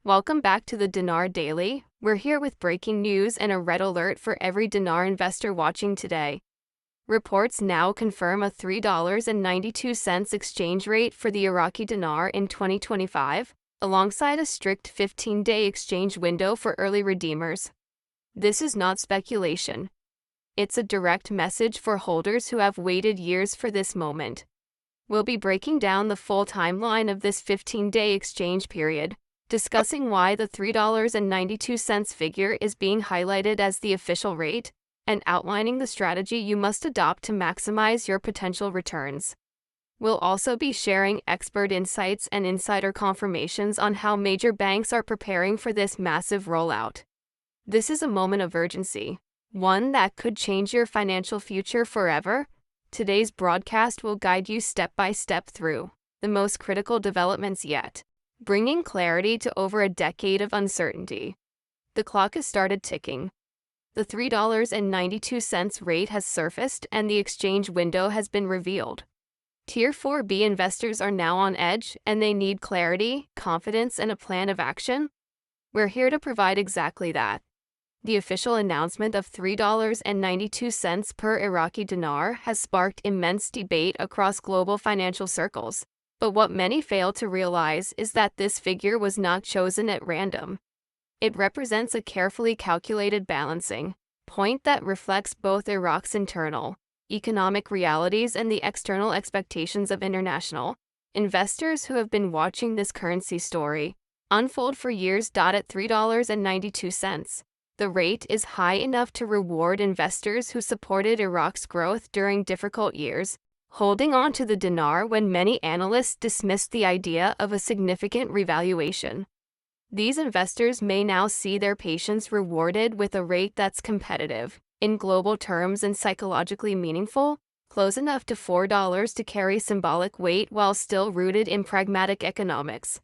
Welcome back to the Dinar Daily. We're here with breaking news and a red alert for every dinar investor watching today. Reports now confirm a $3.92 exchange rate for the Iraqi dinar in 2025, alongside a strict 15-day exchange window for early redeemers. This is not speculation. It's a direct message for holders who have waited years for this moment. We'll be breaking down the full timeline of this 15-day exchange period, discussing why the $3.92 figure is being highlighted as the official rate, and outlining the strategy you must adopt to maximize your potential returns. We'll also be sharing expert insights and insider confirmations on how major banks are preparing for this massive rollout. This is a moment of urgency, one that could change your financial future forever. Today's broadcast will guide you step by step through the most critical developments yet, bringing clarity to over a decade of uncertainty. The clock has started ticking. The $3.92 rate has surfaced and the exchange window has been revealed. Tier 4B investors are now on edge and they need clarity, confidence, and a plan of action. We're here to provide exactly that. The official announcement of $3.92 per Iraqi dinar has sparked immense debate across global financial circles. But what many fail to realize is that this figure was not chosen at random. It represents a carefully calculated balancing point that reflects both Iraq's internal economic realities and the external expectations of international investors who have been watching this currency story unfold for years. At $3.92, the rate is high enough to reward investors who supported Iraq's growth during difficult years, holding on to the dinar when many analysts dismissed the idea of a significant revaluation. These investors may now see their patience rewarded with a rate that's competitive, in global terms, and psychologically meaningful, close enough to $4 to carry symbolic weight while still rooted in pragmatic economics.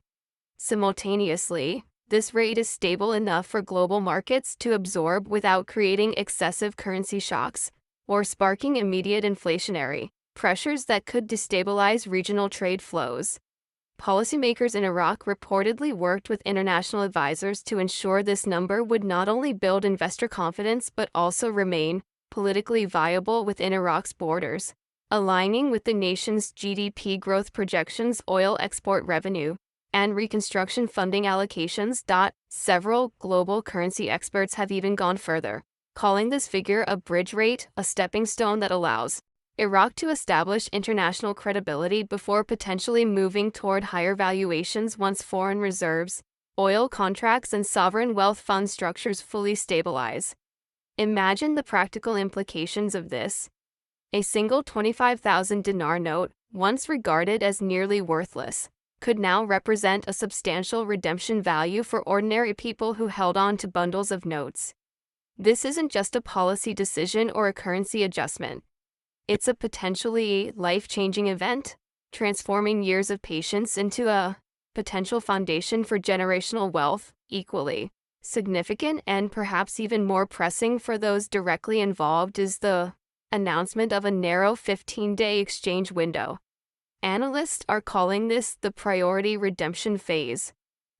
Simultaneously, this rate is stable enough for global markets to absorb without creating excessive currency shocks or sparking immediate inflationary pressures that could destabilize regional trade flows. Policymakers in Iraq reportedly worked with international advisors to ensure this number would not only build investor confidence but also remain politically viable within Iraq's borders, aligning with the nation's GDP growth projections, oil export revenue, and reconstruction funding allocations. Several global currency experts have even gone further, calling this figure a bridge rate, a stepping stone that allows Iraq to establish international credibility before potentially moving toward higher valuations once foreign reserves, oil contracts, and sovereign wealth fund structures fully stabilize. Imagine the practical implications of this. A single 25,000 dinar note, once regarded as nearly worthless, could now represent a substantial redemption value for ordinary people who held on to bundles of notes. This isn't just a policy decision or a currency adjustment. It's a potentially life-changing event, transforming years of patience into a potential foundation for generational wealth. Equally significant and perhaps even more pressing for those directly involved is the announcement of a narrow 15-day exchange window. Analysts are calling this the priority redemption phase.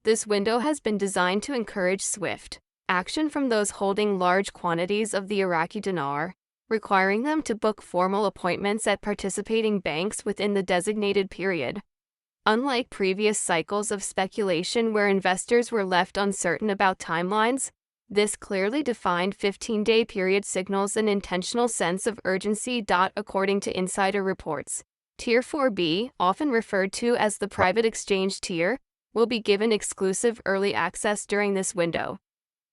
This window has been designed to encourage swift action from those holding large quantities of the Iraqi dinar, requiring them to book formal appointments at participating banks within the designated period. Unlike previous cycles of speculation where investors were left uncertain about timelines, this clearly defined 15-day period signals an intentional sense of urgency. According to insider reports, Tier 4B, often referred to as the private exchange tier, will be given exclusive early access during this window.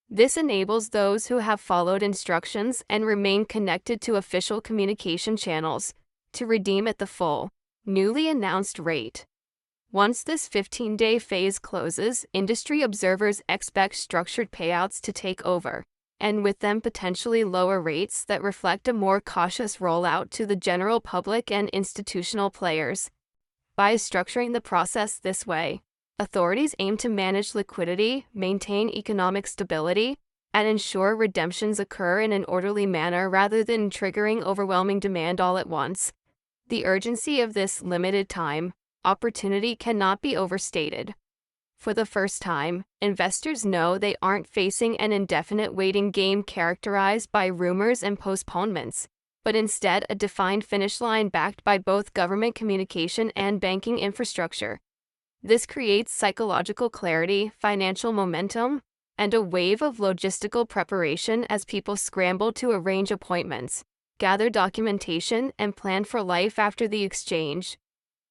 This enables those who have followed instructions and remain connected to official communication channels to redeem at the full, newly announced rate. Once this 15-day phase closes, industry observers expect structured payouts to take over, and with them potentially lower rates that reflect a more cautious rollout to the general public and institutional players. By structuring the process this way, authorities aim to manage liquidity, maintain economic stability, and ensure redemptions occur in an orderly manner rather than triggering overwhelming demand all at once. The urgency of this limited time opportunity cannot be overstated. For the first time, investors know they aren't facing an indefinite waiting game characterized by rumors and postponements, but instead a defined finish line backed by both government communication and banking infrastructure. This creates psychological clarity, financial momentum, and a wave of logistical preparation as people scramble to arrange appointments, gather documentation, and plan for life after the exchange.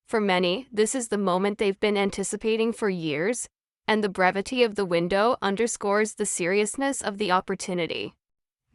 For many, this is the moment they've been anticipating for years, and the brevity of the window underscores the seriousness of the opportunity.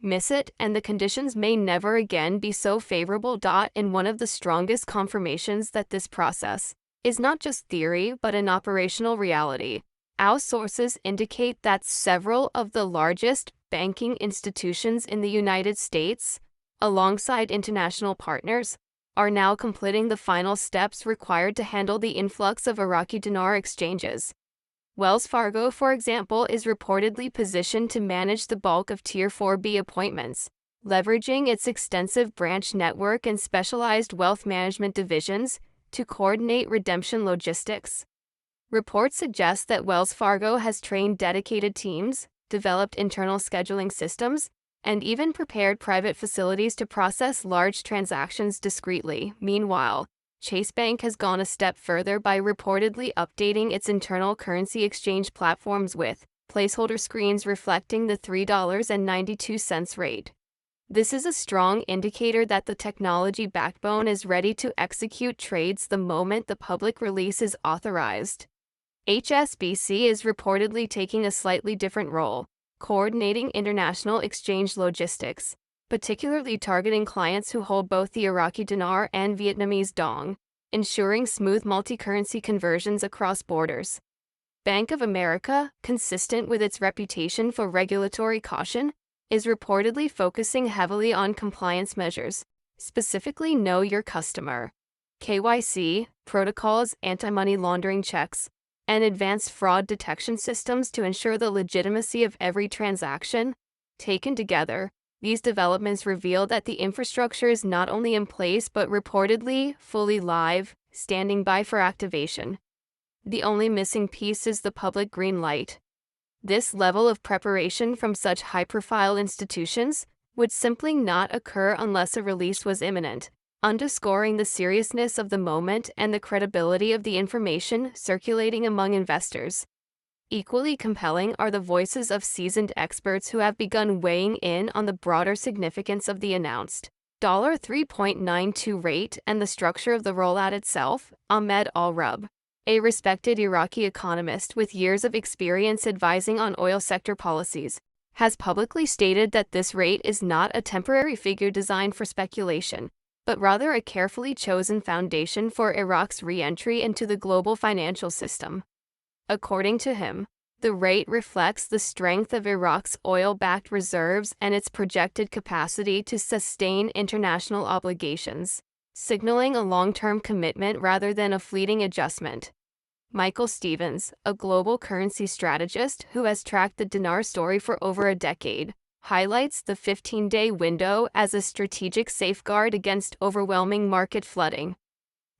Miss it, and the conditions may never again be so favorable. In one of the strongest confirmations that this process is not just theory but an operational reality, our sources indicate that several of the largest banking institutions in the United States, alongside international partners, are now completing the final steps required to handle the influx of Iraqi dinar exchanges. Wells Fargo, for example, is reportedly positioned to manage the bulk of Tier 4B appointments, leveraging its extensive branch network and specialized wealth management divisions to coordinate redemption logistics. Reports suggest that Wells Fargo has trained dedicated teams, developed internal scheduling systems, and even prepared private facilities to process large transactions discreetly. Meanwhile, Chase Bank has gone a step further by reportedly updating its internal currency exchange platforms with placeholder screens reflecting the $3.92 rate. This is a strong indicator that the technology backbone is ready to execute trades the moment the public release is authorized. HSBC is reportedly taking a slightly different role, coordinating international exchange logistics, particularly targeting clients who hold both the Iraqi dinar and Vietnamese dong, ensuring smooth multi-currency conversions across borders. Bank of America, consistent with its reputation for regulatory caution, is reportedly focusing heavily on compliance measures, specifically Know Your Customer, KYC, protocols, anti-money laundering checks, and advanced fraud detection systems to ensure the legitimacy of every transaction. Taken together, these developments reveal that the infrastructure is not only in place but reportedly fully live, standing by for activation. The only missing piece is the public green light. This level of preparation from such high-profile institutions would simply not occur unless a release was imminent, underscoring the seriousness of the moment and the credibility of the information circulating among investors. Equally compelling are the voices of seasoned experts who have begun weighing in on the broader significance of the announced $3.92 rate and the structure of the rollout itself. Ahmed Al-Rub, a respected Iraqi economist with years of experience advising on oil sector policies, has publicly stated that this rate is not a temporary figure designed for speculation, but rather a carefully chosen foundation for Iraq's re-entry into the global financial system. According to him, the rate reflects the strength of Iraq's oil-backed reserves and its projected capacity to sustain international obligations, signaling a long-term commitment rather than a fleeting adjustment. Michael Stevens, a global currency strategist who has tracked the dinar story for over a decade, highlights the 15-day window as a strategic safeguard against overwhelming market flooding.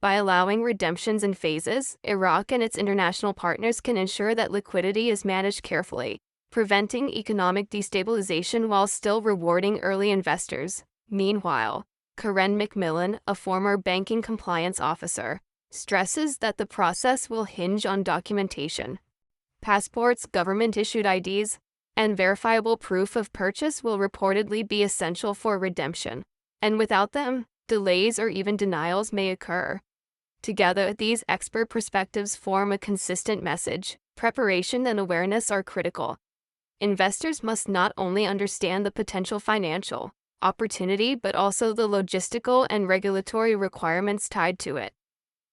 By allowing redemptions in phases, Iraq and its international partners can ensure that liquidity is managed carefully, preventing economic destabilization while still rewarding early investors. Meanwhile, Karen McMillan, a former banking compliance officer, stresses that the process will hinge on documentation. Passports, government-issued IDs, and verifiable proof of purchase will reportedly be essential for redemption, and without them, delays or even denials may occur. Together, these expert perspectives form a consistent message. Preparation and awareness are critical. Investors must not only understand the potential financial opportunity but also the logistical and regulatory requirements tied to it.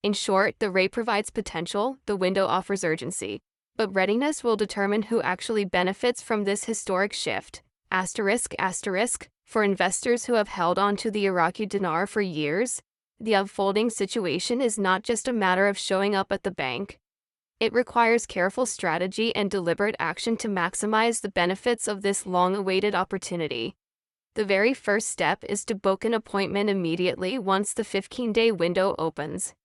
In short, the rate provides potential, the window offers urgency, but readiness will determine who actually benefits from this historic shift. For investors who have held on to the Iraqi dinar for years, the unfolding situation is not just a matter of showing up at the bank. It requires careful strategy and deliberate action to maximize the benefits of this long-awaited opportunity. The very first step is to book an appointment immediately once the 15-day window opens.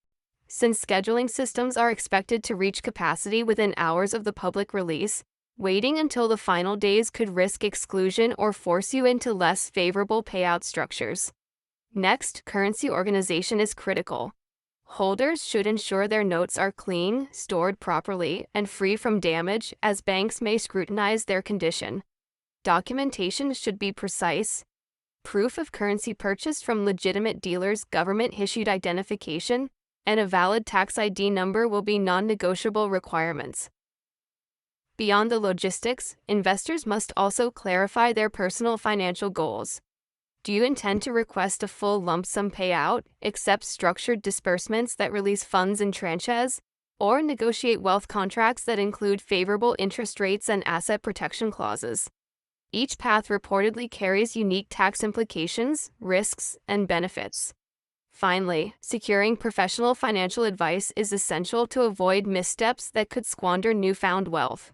Since scheduling systems are expected to reach capacity within hours of the public release, waiting until the final days could risk exclusion or force you into less favorable payout structures. Next, currency organization is critical. Holders should ensure their notes are clean, stored properly, and free from damage, as banks may scrutinize their condition. Documentation should be precise. Proof of currency purchased from legitimate dealers, government-issued identification, and a valid tax ID number will be non-negotiable requirements. Beyond the logistics, investors must also clarify their personal financial goals. Do you intend to request a full lump sum payout, accept structured disbursements that release funds in tranches, or negotiate wealth contracts that include favorable interest rates and asset protection clauses? Each path reportedly carries unique tax implications, risks, and benefits. Finally, securing professional financial advice is essential to avoid missteps that could squander newfound wealth.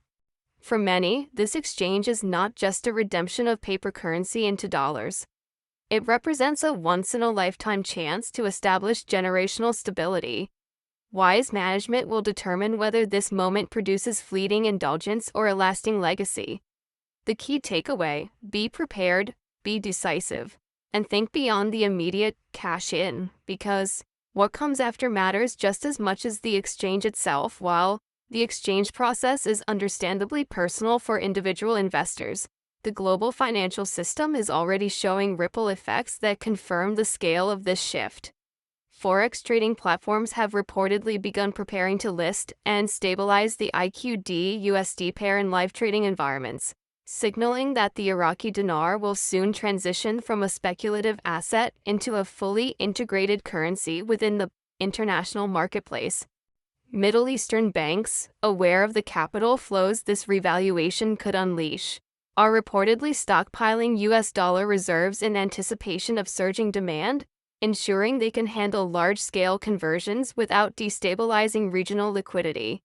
For many, this exchange is not just a redemption of paper currency into dollars. It represents a once-in-a-lifetime chance to establish generational stability. Wise management will determine whether this moment produces fleeting indulgence or a lasting legacy. The key takeaway: be prepared, be decisive, and think beyond the immediate cash-in, because what comes after matters just as much as the exchange itself. While the exchange process is understandably personal for individual investors, the global financial system is already showing ripple effects that confirm the scale of this shift. Forex trading platforms have reportedly begun preparing to list and stabilize the IQD-USD pair in live trading environments, signaling that the Iraqi dinar will soon transition from a speculative asset into a fully integrated currency within the international marketplace. Middle Eastern banks, aware of the capital flows this revaluation could unleash, are reportedly stockpiling US dollar reserves in anticipation of surging demand, ensuring they can handle large-scale conversions without destabilizing regional liquidity.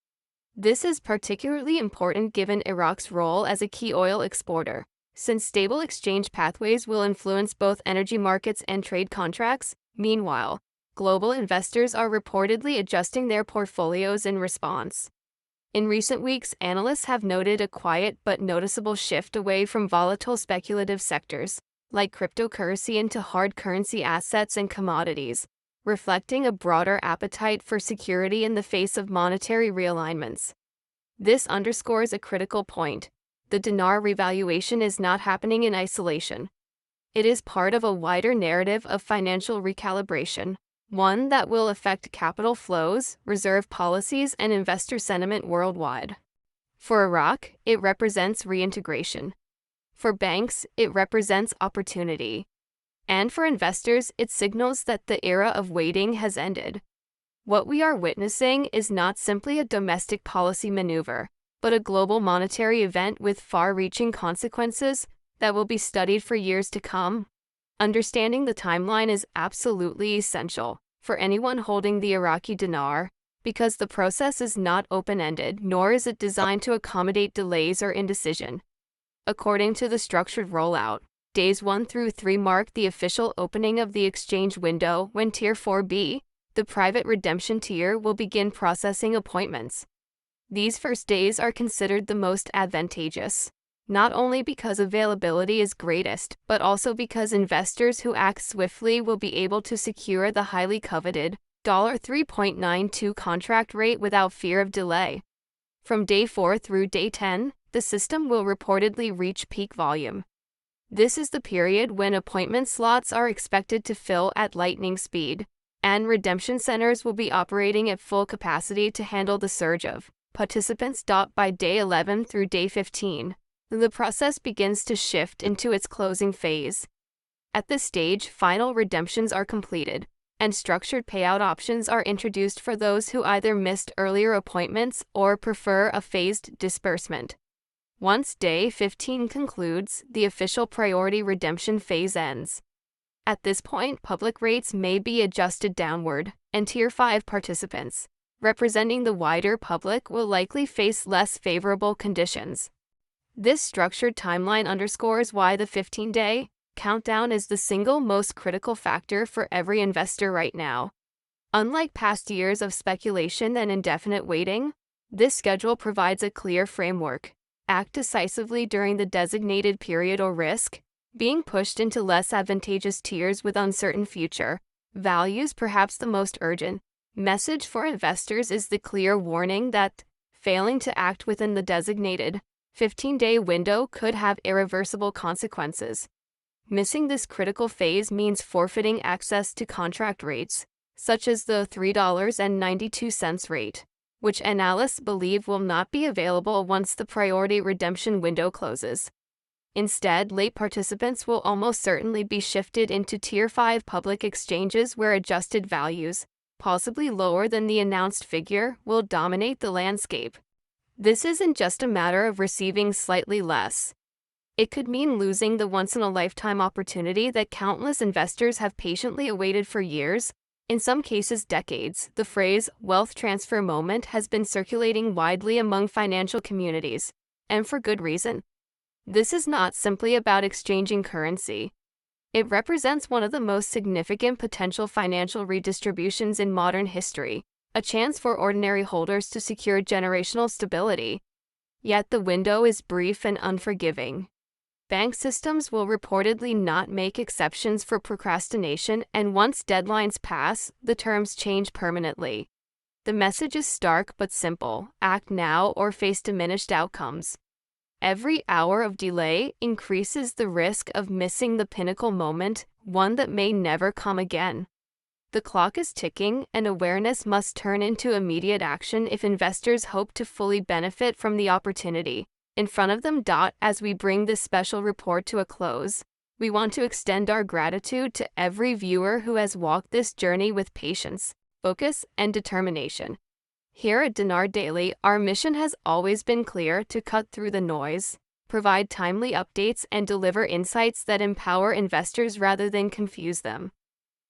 This is particularly important given Iraq's role as a key oil exporter, since stable exchange pathways will influence both energy markets and trade contracts. Meanwhile, global investors are reportedly adjusting their portfolios in response. In recent weeks, analysts have noted a quiet but noticeable shift away from volatile speculative sectors, like cryptocurrency, into hard currency assets and commodities, reflecting a broader appetite for security in the face of monetary realignments. This underscores a critical point: the dinar revaluation is not happening in isolation. It is part of a wider narrative of financial recalibration, one that will affect capital flows, reserve policies, and investor sentiment worldwide. For Iraq, it represents reintegration. For banks, it represents opportunity. And for investors, it signals that the era of waiting has ended. What we are witnessing is not simply a domestic policy maneuver, but a global monetary event with far-reaching consequences that will be studied for years to come. Understanding the timeline is absolutely essential for anyone holding the Iraqi dinar, because the process is not open-ended, nor is it designed to accommodate delays or indecision. According to the structured rollout, days 1 through 3 mark the official opening of the exchange window, when Tier 4B, the private redemption tier, will begin processing appointments. These first days are considered the most advantageous, not only because availability is greatest, but also because investors who act swiftly will be able to secure the highly coveted $3.92 contract rate without fear of delay. From day 4 through day 10, the system will reportedly reach peak volume. This is the period when appointment slots are expected to fill at lightning speed, and redemption centers will be operating at full capacity to handle the surge of participants. By day 11 through day 15, the process begins to shift into its closing phase. At this stage, final redemptions are completed, and structured payout options are introduced for those who either missed earlier appointments or prefer a phased disbursement. Once day 15 concludes, the official priority redemption phase ends. At this point, public rates may be adjusted downward, and Tier 5 participants, representing the wider public, will likely face less favorable conditions. This structured timeline underscores why the 15-day countdown is the single most critical factor for every investor right now. Unlike past years of speculation and indefinite waiting, this schedule provides a clear framework. Act decisively during the designated period or risk being pushed into less advantageous tiers with uncertain future values. Perhaps the most urgent message for investors is the clear warning that failing to act within the designated 15-day window could have irreversible consequences. Missing this critical phase means forfeiting access to contract rates, such as the $3.92 rate, which analysts believe will not be available once the priority redemption window closes. Instead, late participants will almost certainly be shifted into Tier 5 public exchanges where adjusted values, possibly lower than the announced figure, will dominate the landscape. This isn't just a matter of receiving slightly less. It could mean losing the once-in-a-lifetime opportunity that countless investors have patiently awaited for years, in some cases decades. The phrase wealth transfer moment has been circulating widely among financial communities, and for good reason. This is not simply about exchanging currency. It represents one of the most significant potential financial redistributions in modern history, a chance for ordinary holders to secure generational stability. Yet the window is brief and unforgiving. Bank systems will reportedly not make exceptions for procrastination, and once deadlines pass, the terms change permanently. The message is stark but simple: act now or face diminished outcomes. Every hour of delay increases the risk of missing the pinnacle moment, one that may never come again. The clock is ticking, and awareness must turn into immediate action if investors hope to fully benefit from the opportunity in front of them. As we bring this special report to a close, we want to extend our gratitude to every viewer who has walked this journey with patience, focus, and determination. Here at Dinar Daily, our mission has always been clear: to cut through the noise, provide timely updates, and deliver insights that empower investors rather than confuse them.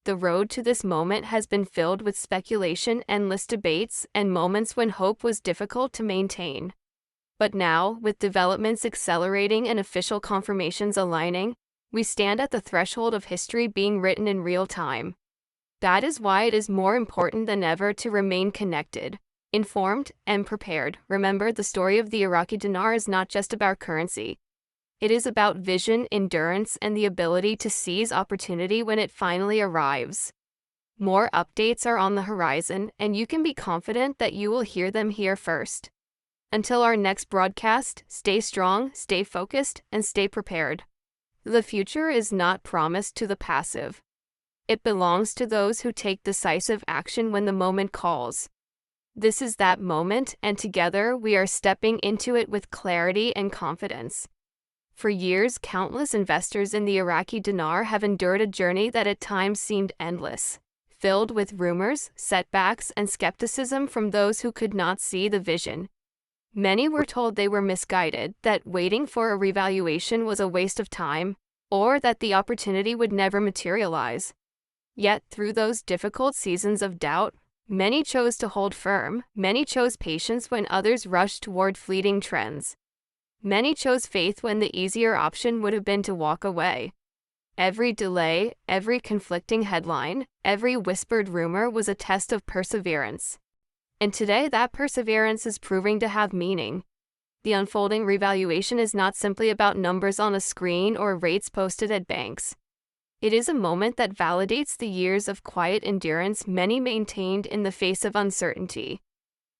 The road to this moment has been filled with speculation, endless debates, and moments when hope was difficult to maintain. But now, with developments accelerating and official confirmations aligning, we stand at the threshold of history being written in real time. That is why it is more important than ever to remain connected, informed, and prepared. Remember, the story of the Iraqi dinar is not just about currency. It is about vision, endurance, and the ability to seize opportunity when it finally arrives. More updates are on the horizon, and you can be confident that you will hear them here first. Until our next broadcast, stay strong, stay focused, and stay prepared. The future is not promised to the passive. It belongs to those who take decisive action when the moment calls. This is that moment, and together we are stepping into it with clarity and confidence. For years, countless investors in the Iraqi dinar have endured a journey that at times seemed endless, filled with rumors, setbacks, and skepticism from those who could not see the vision. Many were told they were misguided, that waiting for a revaluation was a waste of time, or that the opportunity would never materialize. Yet, through those difficult seasons of doubt, many chose to hold firm. Many chose patience when others rushed toward fleeting trends. Many chose faith when the easier option would have been to walk away. Every delay, every conflicting headline, every whispered rumor was a test of perseverance. And today, that perseverance is proving to have meaning. The unfolding revaluation is not simply about numbers on a screen or rates posted at banks. It is a moment that validates the years of quiet endurance many maintained in the face of uncertainty.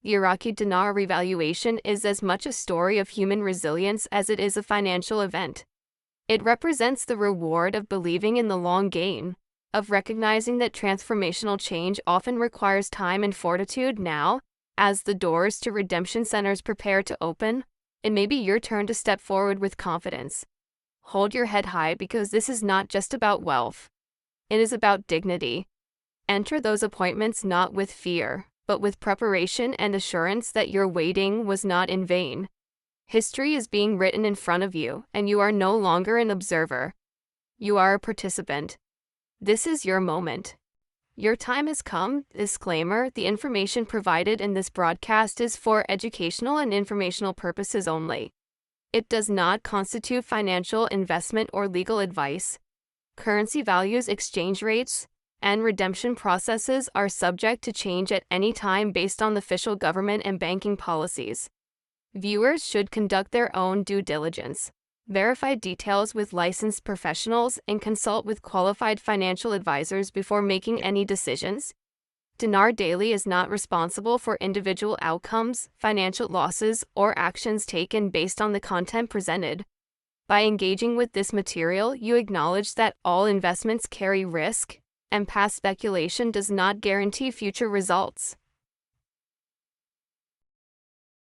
The Iraqi dinar revaluation is as much a story of human resilience as it is a financial event. It represents the reward of believing in the long game, of recognizing that transformational change often requires time and fortitude. Now, as the doors to redemption centers prepare to open, it may be your turn to step forward with confidence. Hold your head high, because this is not just about wealth. It is about dignity. Enter those appointments not with fear, but with preparation and assurance that your waiting was not in vain. History is being written in front of you, and you are no longer an observer. You are a participant. This is your moment. Your time has come. Disclaimer: the information provided in this broadcast is for educational and informational purposes only. It does not constitute financial, investment, or legal advice. Currency values, exchange rates, and redemption processes are subject to change at any time based on the official government and banking policies. Viewers should conduct their own due diligence, verify details with licensed professionals, and consult with qualified financial advisors before making any decisions. Dinar Daily is not responsible for individual outcomes, financial losses, or actions taken based on the content presented. By engaging with this material, you acknowledge that all investments carry risk, and past speculation does not guarantee future results.